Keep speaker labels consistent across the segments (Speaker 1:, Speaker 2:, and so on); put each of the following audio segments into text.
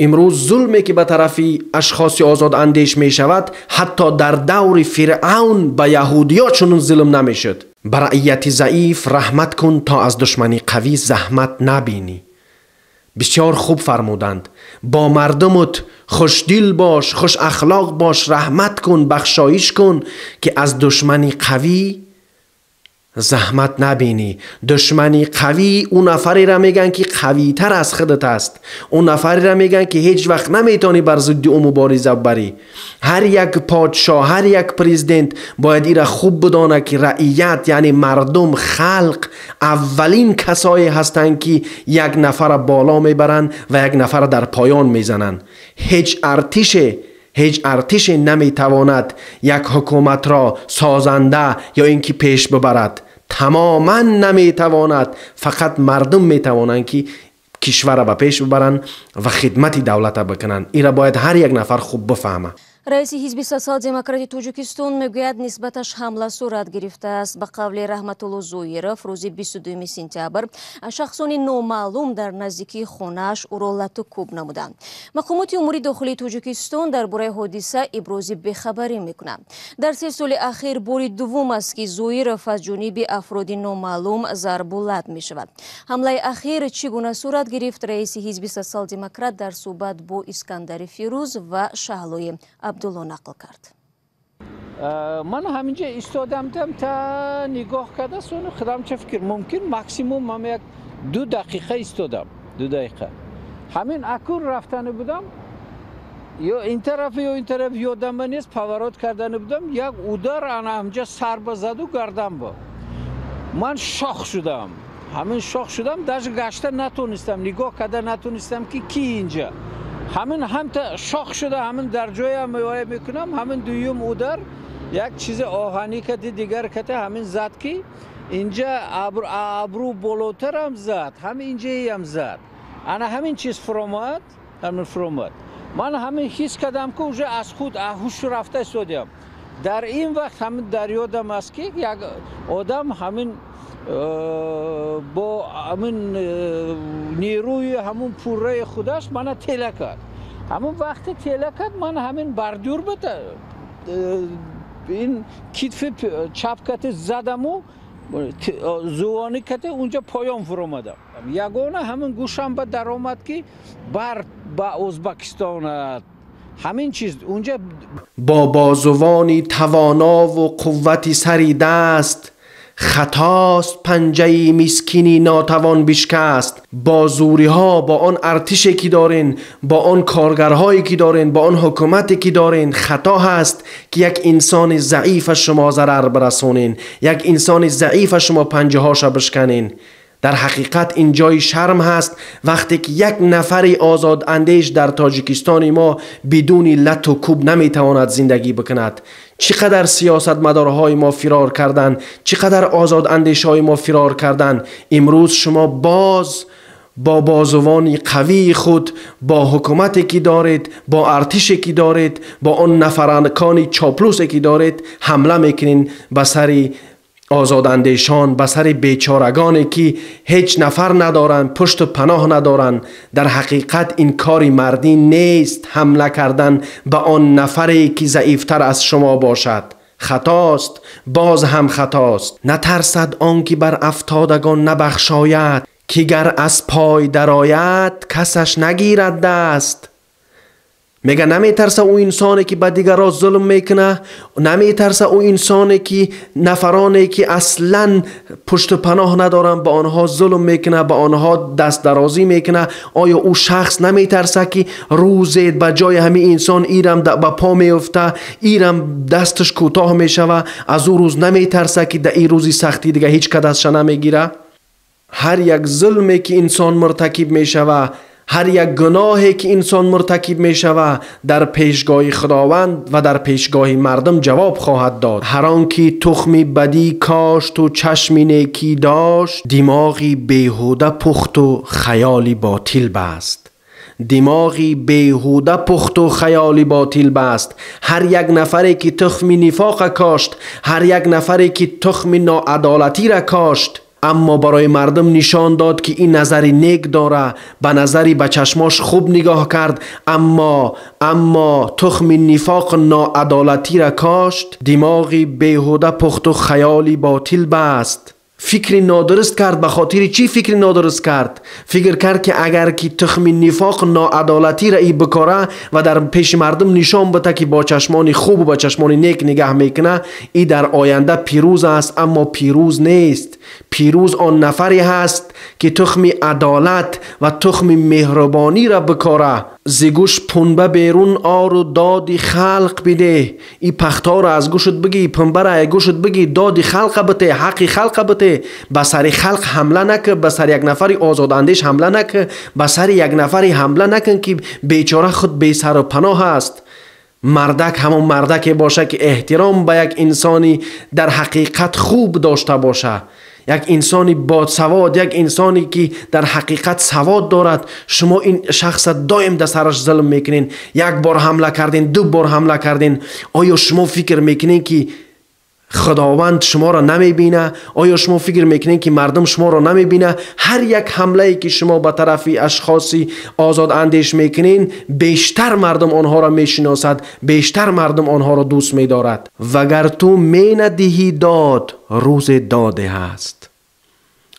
Speaker 1: امروز ظلمی که به طرفی اشخاص آزاداندیش می شود حتی در دور فرعون به یهودیا چنون ظلم نمی شد. بر رعیت ضعیف رحمت کن تا از دشمنی قوی زحمت نبینی. بسیار خوب فرمودند. با مردمت خوشدل باش، خوش اخلاق باش، رحمت کن، بخشایش کن که از دشمنی قوی زحمت نبینی. دشمنی قوی اون نفری را میگن که قوی تر از خودت است. اون نفری را میگن که هیچ وقت نمیتونی بر ضد او مبارزه بری. هر یک پادشاه، هر یک پرزیدنت باید این را خوب بدانه که رعیت یعنی مردم، خلق اولین کسایی هستند که یک نفر بالا میبرن و یک نفر در پایان میزنن. هیچ ارتش نمیتواند یک حکومت را سازنده یا اینکه پیش ببرد. تماما نمیتواند. فقط مردم میتوانند که کشور را به پیش ببرند و خدمت دولت بکنند. این را باید هر یک نفر خوب بفهمه.
Speaker 2: раиси ҳизби социал-демократии Тоҷикистон мегӯяд нисбаташ ҳамла сурат гирифтааст. ба қавли Раҳматулло Зоиров рӯзи 22 сентябр шахсони номаълум дар наздикии хонааш ӯро лату кӯб намуданд. мақомоти умури дохилии Тоҷикистон дар бораи ҳодиса ибрози бехабарӣ мекунанд. дар 3 соли ахир бори дуввум аст ки Зоиров аз ҷониби афроди номаълум зарбулат мешавад. ҳамлаи ахир чӣ гуна сурат гирифт? раиси ҳизби социал-демократ дар суҳбат бо Искандари Фирӯз ва Шаҳлои عبدالله نقل کرد.
Speaker 3: من همینجا ایستادم تا نگاه کرده سون خودم چه فکر ممکن ماکسیموم من یک 2 دقیقه ایستادم. 2 دقیقه همین اکور رفتن بودم یا این طرف یادم نیست پاورات کردن بودم یک اودار انا همجا سر بزد و گردم با من شاخ شدم. همین شاخ شدم داشت گشته نتونستم نگاه کرده نتونستم که کی اینجا همین هم تا شاخ شده همین در جای هم میکنم همین دویم او در یک چیز آهنی که دیگر کته همین زد که اینجا ابرو بالاتر هم زد همین اینجا هم زد انا همین چیز فرامد همین فرامد من همین حس کردم که اوجا از خود هوش رفته شدم. در این وقت همین در یادم است که یک آدم همین با همین نیروی همون پوره خودش من تله کرد. همون وقت تله کرد من همین بردور بده این کتف چپ کت زدم و زوانی کت اونجا پایان فرامدم. یگانه همین گوشم به در آمد که با ازبکستان همین چیز اونجا
Speaker 1: با بازوانی توانا و قوتی سری دست خطاست پنجه مسکینی ناتوان بشکست. با زوری ها با آن ارتشی که دارین، با آن کارگرهایی که دارین، با آن حکومتی که دارین خطا هست که یک انسان ضعیف شما ضرر برسونین، یک انسان ضعیف شما پنجه هاش بشکنین. در حقیقت این جای شرم هست وقتی که یک نفر آزاد اندیش در تاجیکستان ما بدون لط و کوب نمیتواند زندگی بکند. چقدر سیاستمدارهای ما فرار کردند، چقدر آزاد اندیش های ما فرار کردند. امروز شما باز با بازوانی قوی خود، با حکومتی که دارید، با ارتشی که دارید، با آن نفرانکانی چاپلوسی که دارید حمله میکنین به سر ازادندشان، به سر بیچارگانی که هیچ نفر ندارن، پشت و پناه ندارن. در حقیقت این کاری مردی نیست. حمله کردن به آن نفری که ضعیفتر از شما باشد خطاست، باز هم خطاست. نترسد آن که بر افتادگان نبخشاید، که گر از پای درآید کسش نگیرد دست. میگه نمیترسه او انسانی که به دیگران ظلم میکنه، نمیترسه او انسانی که نفرانی که اصلا پشت پناه ندارن به آنها ظلم میکنه، به آنها دست درازی میکنه. آیا او شخص نمیترسه که روزی به جای همین انسان ایرم به پا میفته، ایرم دستش کوتاه میشوه؟ از او روز نمیترسه که در این روزی سختی دیگه هیچ کدست نمیگیره؟ هر یک ظلمی که انسان مرتکب میشوه، هر یک گناهی که انسان مرتکب می شود در پیشگاه خداوند و در پیشگاه مردم جواب خواهد داد. هر آن که تخمی بدی کاشت و چشمی نیکی داشت، دماغی بیهوده پخت و خیالی باطل بست. دماغی بیهوده پخت و خیالی باطل بست. هر یک نفری که تخم نفاق کاشت، هر یک نفری که تخم ناعدالتی را کاشت، اما برای مردم نشان داد که این نظری نیک داره، به نظری به چشماش خوب نگاه کرد، اما تخم نفاق ناعدالتی را کاشت، دماغی بیهوده پخت و خیالی باطل بست. فکری نادرست کرد. به خاطر چی فکری نادرست کرد؟ فکر کرد که اگر که تخم نفاق ناعدالتی را ای بکاره و در پیش مردم نشان بده که با چشمانی خوب و با چشمانی نیک نگاه میکنه، ای در آینده پیروز است. اما پیروز نیست. پیروز آن نفری هست که تخم عدالت و تخم مهربانی را بکاره. زگوش پنبه بیرون آر و دادی خلق بده. ای پختار از گوشت بگی، پنبه را گوشت بگی، دادی خلق بده، حقی خلق بده. به سر خلق حمله نکن، به سر یک نفری ازادندش حمله نکن، به سر یک نفری حمله نکن که بیچاره خود بی سر و پناه است. مردک همون مردک باشه که احترام به یک انسانی در حقیقت خوب داشته باشه، یک انسانی باسواد، یک انسانی که در حقیقت سواد دارد. شما این شخص دائم در سرش ظلم میکنین، یک بار حمله کردین، دو بار حمله کردین. آیا شما فکر میکنین که خداوند شما را نمیبینه؟ آیا شما فکر میکنین که مردم شما را نمیبینه؟ هر یک حمله ای که شما به طرف اشخاصی ازادندش میکنین، بیشتر مردم آنها را میشناسد، بیشتر مردم آنها را دوست میدارد. وگر تو میندهی داد، روز داده هست.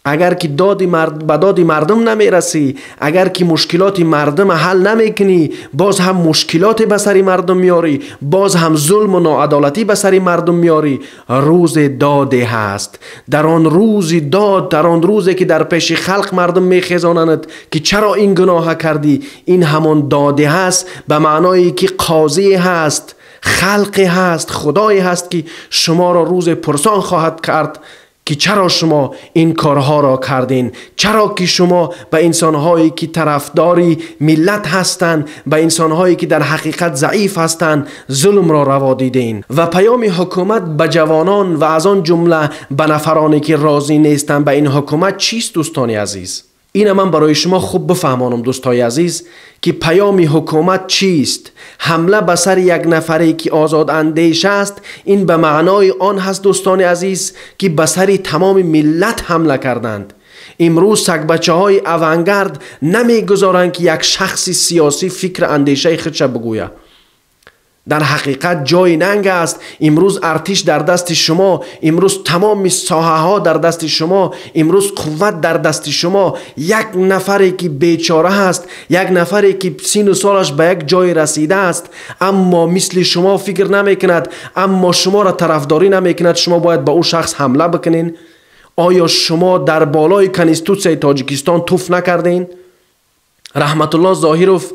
Speaker 1: اگر که به داد مردم نمیرسی، اگر که مشکلات مردم حل نمیکنی، باز هم مشکلات به سر مردم میاری، باز هم ظلم و ناعدالتی به سر مردم میاری. روز داده هست. در آن روز داد، در آن روزی که در پیش خلق مردم میخزانند که چرا این گناه کردی، این همان داده هست، به معنایی که قاضی هست، خلقی هست، خدایی هست که شما را روز پرسان خواهد کرد که چرا شما این کارها را کردین، چرا که شما به انسانهایی که طرفداری ملت هستند، به انسانهایی که در حقیقت ضعیف هستند، ظلم را روا دیدین. و پیام حکومت به جوانان و از آن جمله به نفرانی که راضی نیستند به این حکومت چیست دوستان عزیز؟ این من برای شما خوب بفهمانم دوستای عزیز که پیام حکومت چیست. حمله به سر یک نفری که ازادندش است، این به معنای آن هست دوستان عزیز که به سر تمام ملت حمله کردند. امروز سگ بچه های اونگرد نمیگذارند که یک شخص سیاسی فکر اندیشه خودش بگوید. در حقیقت جای ننگ است. امروز ارتش در دست شما، امروز تمام ساحه ها در دست شما، امروز قوت در دست شما. یک نفری که بیچاره هست، یک نفری که سین و سالش به یک جای رسیده است، اما مثل شما فکر نمی کند، اما شما را طرفداری نمی کند، شما باید به او شخص حمله بکنین. آیا شما در بالای کنستیتوسیای تاجیکستان توف نکردین؟ رحمتالله زاهیروف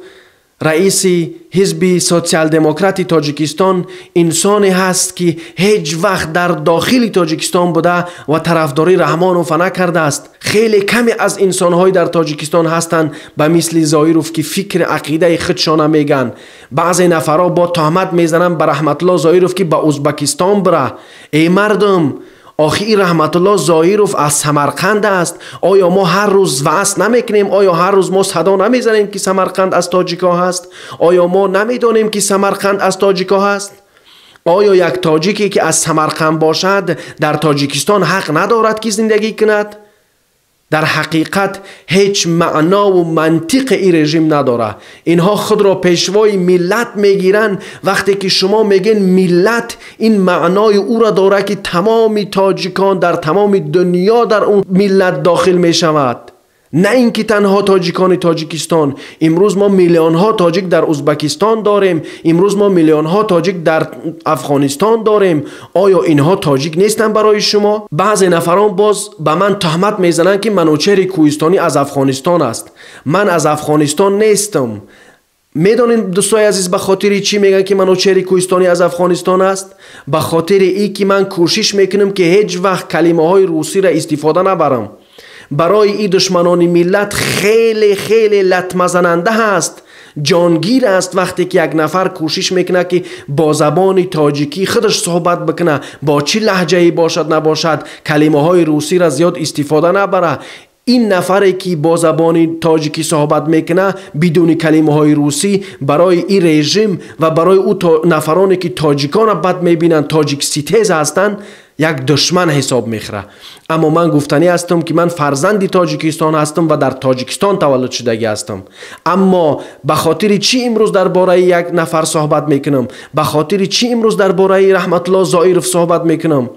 Speaker 1: رئیس حزب سوسیال دموکراتی تاجیکستان انسانی هست که هیچ وقت در داخل تاجیکستان بوده و طرفداری رحمانوف نکرده است. خیلی کمی از انسان‌های در تاجیکستان هستند به مثل زاهیروف که فکر عقیده خودشان میگن. بعضی نفرها با تهمت میزنن به رحمتالله زاهیروف که به ازبکستان بره. ای مردم، آخی رحمتالله زاهیروف از سمرقند است. آیا ما هر روز وعظ نمیکنیم؟ آیا هر روز ما صدا نمیزنیم که سمرقند از تاجیکا هست؟ آیا ما نمیدونیم که سمرقند از تاجیکا هست؟ آیا یک تاجیکی که از سمرقند باشد در تاجیکستان حق ندارد که زندگی کند؟ در حقیقت هیچ معنا و منطق این رژیم نداره. اینها خود را پیشوای ملت میگیرن. وقتی که شما میگین ملت، این معنای او را داره که تمام تاجیکان در تمام دنیا در اون ملت داخل میشود، نه اینکه تنها تاجیکان تاجیکستان. امروز ما میلیون ها تاجیک در ازبکستان داریم، امروز ما میلیون ها تاجیک در افغانستان داریم. آیا اینها تاجیک نیستن برای شما؟ بعضی نفران باز به من تهمت میزنن که منوچهر کوهستانی از افغانستان است. من از افغانستان نیستم. میدونین دوستای عزیز به خاطر چی میگن که منوچهر کوهستانی از افغانستان است؟ به خاطر ای که من کوشش میکنم که هیچ وقت کلمه های روسی را استفاده نبرم. برای این دشمنان ملت خیلی خیلی لطمه زننده هست، جانگیر است وقتی که یک نفر کوشش میکنه که با زبان تاجیکی خودش صحبت بکنه، با چی لهجه‌ای باشد نباشد کلمه های روسی را زیاد استفاده نبره. این نفری که با زبان تاجیکی صحبت میکنه بدون کلمه های روسی، برای این رژیم و برای او نفرانی که تاجیکان بد میبینن، تاجیک ستیز هستن، یک دشمن حساب میخوره. اما من گفتنی هستم که من فرزند تاجیکستان هستم و در تاجیکستان تولد شدگی هستم. اما به خاطر چی امروز درباره یک نفر صحبت میکنم؟ به خاطر چی امروز درباره رحمتالله زائرов صحبت میکنم؟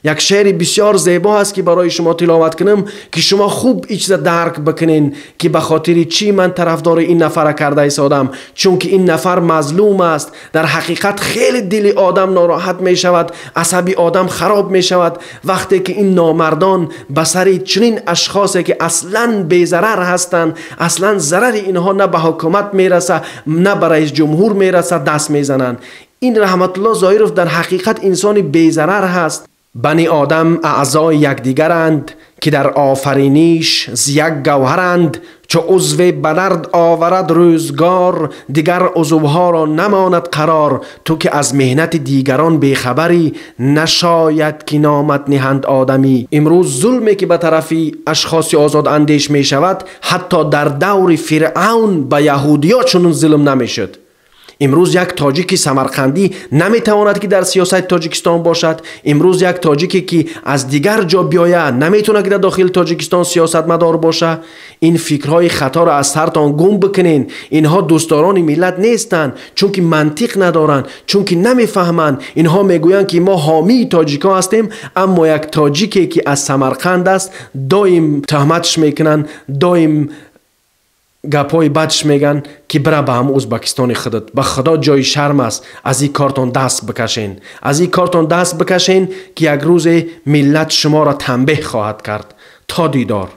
Speaker 1: یک شعر بسیار زیبا است که برای شما تلاوت کنم که شما خوب این چیز درک بکنین که به خاطر چی من طرفدار این نفر کرده ایستادم. چون که این نفر مظلوم است. در حقیقت خیلی دل آدم ناراحت می شود، عصبی آدم خراب می شود وقتی که این نامردان به سر چنین اشخاصی که اصلا بی‌ضرر هستند، اصلا ضرر اینها نه به حکومت میرسه نه به رئیس جمهور میرسه، دست میزنند. این رحمتالله زائرov در حقیقت انسان بی‌ضرر هست. بنی آدم اعضای یکدیگرند که در آفرینیش ز یک گوهرند. چو عضو بدرد آورد روزگار، دیگر عضوها را نماند قرار. تو که از مهنت دیگران بیخبری، نشاید که نامت نهند آدمی. امروز ظلمی که بترفی اشخاص ازاداندیش می شود، حتی در دور فرعون به یهودیا چنون ظلم نمیشد. امروز یک تاجیک سمرقندی نمیتواند که در سیاست تاجیکستان باشد. امروز یک تاجیکی که از دیگر جا بیاید نمیتونه که در داخل تاجیکستان سیاستمدار باشه. این فکرهای خطا را از سرتان گم بکنین. اینها دوستداران ملت نیستند، چون که منطق ندارن، چون که نمیفهمن. اینها میگویند که ما حامی تاجیکا هستیم، اما یک تاجیکی که از سمرقند است دایم تهمتش میکنن، دایم گپای بدش میگن که برا به هم ازبکستان خودت. به خدا جای شرم است. از این کارتون دست بکشین، از این کارتون دست بکشین که یک روز ملت شما را تنبیه خواهد کرد. تا دیدار.